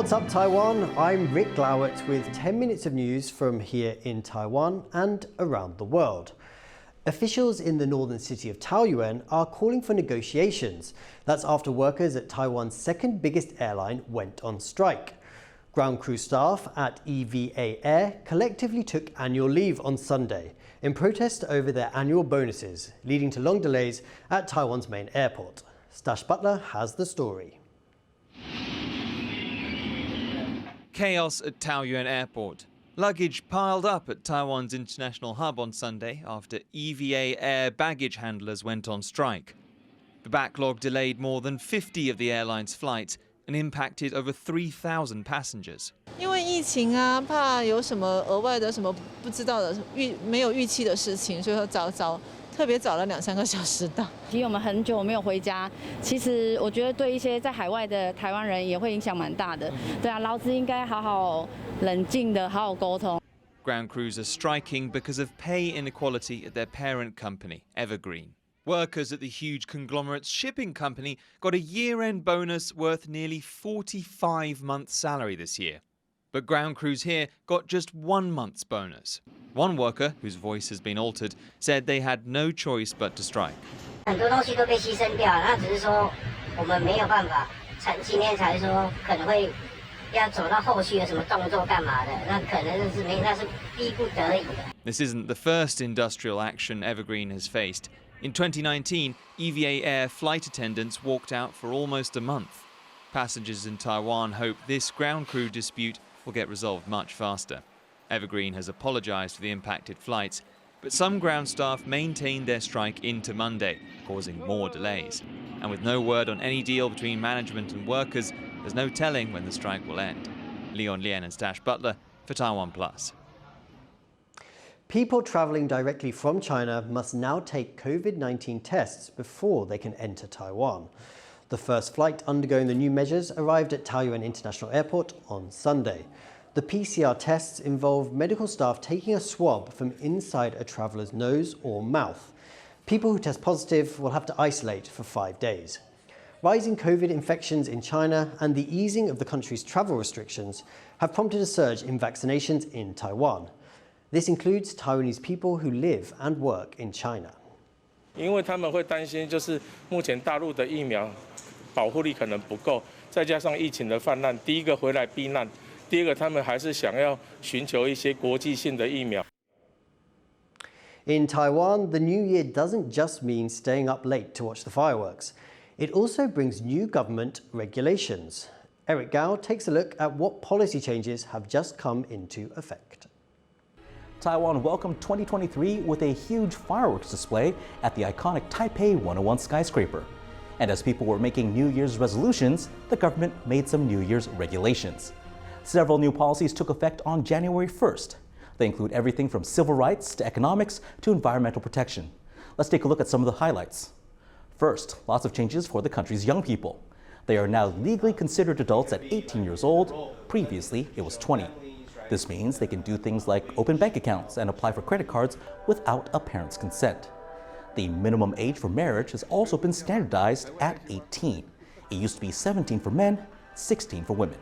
What's up, Taiwan? I'm Rik Glauert with 10 minutes of news from here in Taiwan and around the world. Officials in the northern city of Taoyuan are calling for negotiations. That's after workers at Taiwan's second biggest airline went on strike. Ground crew staff at EVA Air collectively took annual leave on Sunday in protest over their annual bonuses, leading to long delays at Taiwan's main airport. Stash Butler has the story. Chaos at Taoyuan Airport. Luggage piled up at Taiwan's international hub on Sunday after EVA Air baggage handlers went on strike. The backlog delayed more than 50 of the airline's flights and impacted over 3,000 passengers. 因为疫情啊，怕有什么额外的什么不知道的没有预期的事情，所以说特别早了2-3个小时到。其实我们很久没有回家，其实我觉得对一些在海外的台湾人也会影响蛮大的。对啊，劳资应该好好冷静的好好沟通。Ground crews are striking because of pay inequality at their parent company, Evergreen. Workers at the huge conglomerate's shipping company got a year-end bonus worth nearly 45 months' salary this year. But ground crews here got just 1 month's bonus. One worker, whose voice has been altered, said they had no choice but to strike. 很多东西都被牺牲掉了，那只是说我们没有办法，今天才说可能会要走到后续的什么动作干嘛的，那可能那是逼不得已的。This isn't the first industrial action Evergreen has faced. In 2019, EVA Air flight attendants walked out for almost a month. Passengers in Taiwan hope this ground crew dispute will get resolved much faster. Evergreen has apologized for the impacted flights, but some ground staff maintained their strike into Monday, causing more delays. And with no word on any deal between management and workers, there's no telling when the strike will end. Leon Lien and Stash Butler for TaiwanPlus. People travelling directly from China must now take Covid19 tests before they can enter Taiwan. The first flight undergoing the new measures arrived at Taoyuan International Airport on Sunday. The PCR tests involve medical staff taking a swab from inside a traveller's nose or mouth. People who test positive will have to isolate for 5 days. Rising COVID infections in China and the easing of the country's travel restrictions have prompted a surge in vaccinations in Taiwan. This includes Taiwanese people who live and work in China. 因为他们会担心，就是目前大陆的疫苗保护力可能不够，再加上疫情的泛滥，第一个回来避难，第二个他们还是想要寻求一些国际性的疫苗。In Taiwan, the new year doesn't just mean staying up late to watch the fireworks. It also brings new government regulations. Rik Glauert takes a look at what policy changes have just come into effect. Taiwan welcomed 2023 with a huge fireworks display at the iconic Taipei 101 skyscraper. And as people were making New Year's resolutions, the government made some New Year's regulations. Several new policies took effect on January 1st. They include everything from civil rights to economics to environmental protection. Let's take a look at some of the highlights. First, lots of changes for the country's young people. They are now legally considered adults at 18 years old. Previously, it was 20. This means they can do things like open bank accounts and apply for credit cards without a parent's consent. The minimum age for marriage has also been standardized at 18. It used to be 17 for men, 16 for women.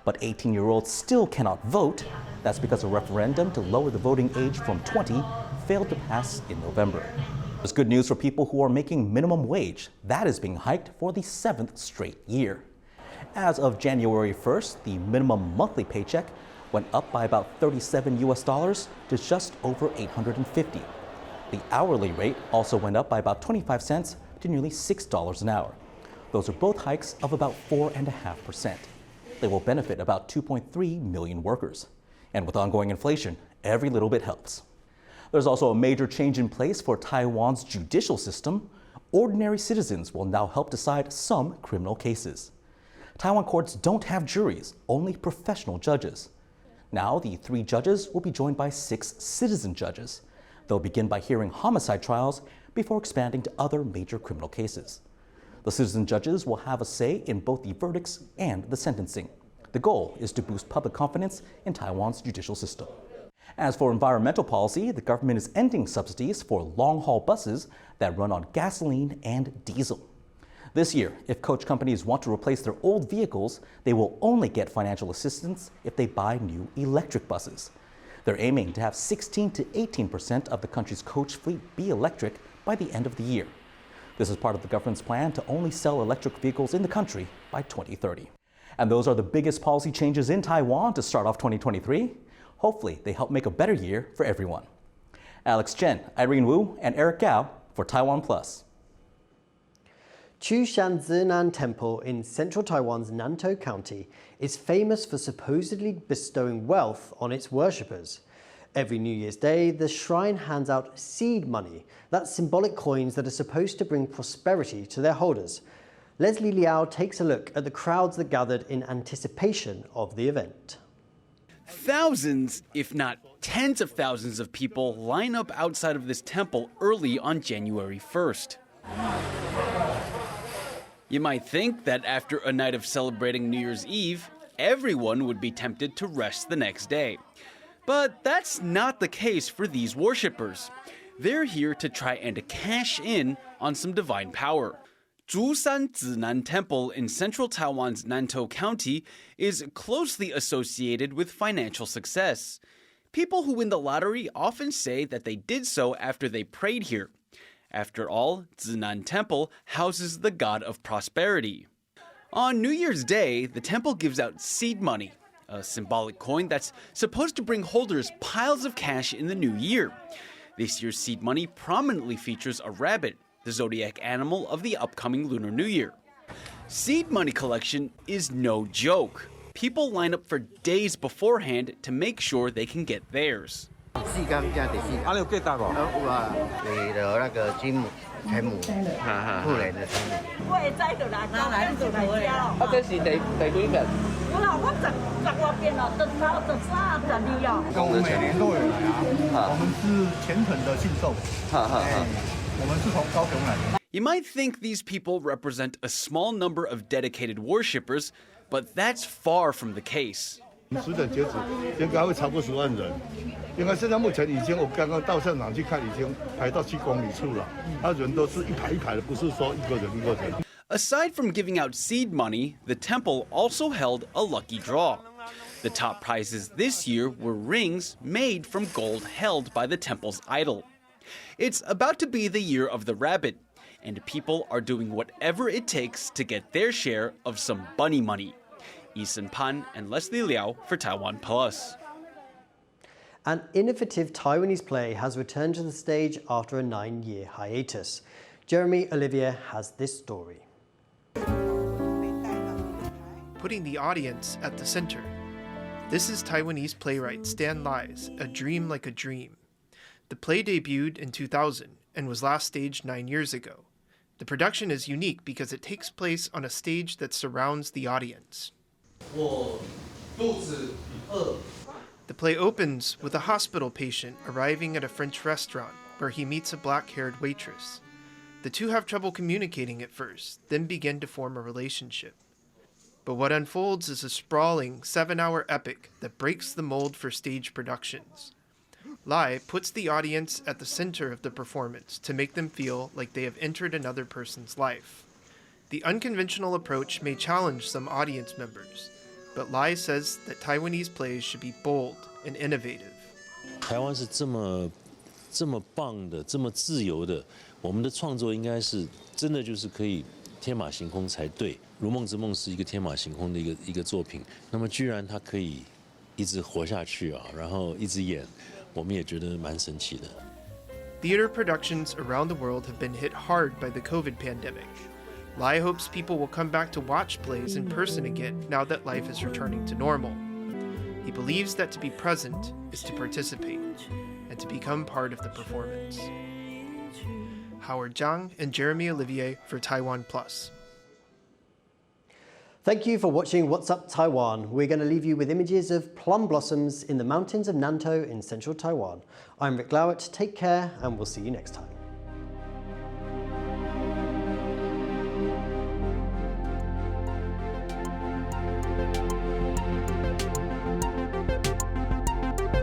But 18-year-olds still cannot vote. That's because a referendum to lower the voting age from 20 failed to pass in November. There's good news for people who are making minimum wage. That is being hiked for the 7th straight year. As of January 1st, the minimum monthly paycheck went up by about $37 to just over $850. The hourly rate also went up by about 25 cents to nearly $6 an hour. Those are both hikes of about 4.5%. They will benefit about 2.3 million workers. And with ongoing inflation, every little bit helps. There's also a major change in place for Taiwan's judicial system. Ordinary citizens will now help decide some criminal cases. Taiwan courts don't have juries, only professional judges. Now, the 3 judges will be joined by 6 citizen judges. They'll begin by hearing homicide trials before expanding to other major criminal cases. The citizen judges will have a say in both the verdicts and the sentencing. The goal is to boost public confidence in Taiwan's judicial system. As for environmental policy, the government is ending subsidies for long-haul buses that run on gasoline and diesel. This year, if coach companies want to replace their old vehicles, they will only get financial assistance if they buy new electric buses. They're aiming to have 16 to 18% of the country's coach fleet be electric by the end of the year. This is part of the government's plan to only sell electric vehicles in the country by 2030. And those are the biggest policy changes in Taiwan to start off 2023. Hopefully, they help make a better year for everyone. Alex Chen, Irene Wu, and Rik Glauert for TaiwanPlus. Chushan Zinan Temple in central Taiwan's Nantou County is famous for supposedly bestowing wealth on its worshippers. Every New Year's Day, the shrine hands out seed money, that's symbolic coins that are supposed to bring prosperity to their holders. Leslie Liao takes a look at the crowds that gathered in anticipation of the event. Thousands, if not tens of thousands of people line up outside of this temple early on January 1st. You might think that after a night of celebrating New Year's Eve, everyone would be tempted to rest the next day. But that's not the case for these worshippers. They're here to try and cash in on some divine power. Zhushan Zinan Temple in central Taiwan's Nantou County is closely associated with financial success. People who win the lottery often say that they did so after they prayed here. After all, Zinan Temple houses the god of prosperity. On New Year's Day, the temple gives out seed money, a symbolic coin that's supposed to bring holders piles of cash in the new year. This year's seed money prominently features a rabbit, the zodiac animal of the upcoming Lunar New Year. Seed money collection is no joke. People line up for days beforehand to make sure they can get theirs. You might think these people represent a small number of dedicated worshippers, but that's far from the case. Aside from giving out seed money, the temple also held a lucky draw. The top prizes this year were rings made from gold held by the temple's idol. It's about to be the year of the rabbit, and people are doing whatever it takes to get their share of some bunny money. Isan Pan and Leslie Liao for TaiwanPlus. An innovative Taiwanese play has returned to the stage after a 9-year hiatus. Jeremy Olivier has this story. Putting the audience at the center. This is Taiwanese playwright Stan Lai's A Dream Like a Dream. The play debuted in 2000 and was last staged 9 years ago. The production is unique because it takes place on a stage that surrounds the audience. The play opens with a hospital patient arriving at a French restaurant where he meets a black-haired waitress. The two have trouble communicating at first, then begin to form a relationship. But what unfolds is a sprawling 7-hour epic that breaks the mold for stage productions. Lai puts the audience at the center of the performance to make them feel like they have entered another person's life. The unconventional approach may challenge some audience members, but Lai says that Taiwanese plays should be bold and innovative. 台湾是这么棒的，这么自由的，我们的创作应该是真的就是可以天马行空才对。《如梦之梦》是一个天马行空的一个作品，那么居然它可以一直活下去啊，然后一直演，我们也觉得蛮神奇的。Theater productions around the world have been hit hard by the COVID pandemic. Lai hopes people will come back to watch plays in person again now that life is returning to normal. He believes that to be present is to participate and to become part of the performance. Howard Zhang and Jeremy Olivier for TaiwanPlus. Thank you for watching What's Up Taiwan. We're going to leave you with images of plum blossoms in the mountains of Nantou in central Taiwan. I'm Rik Glauert. Take care and we'll see you next time.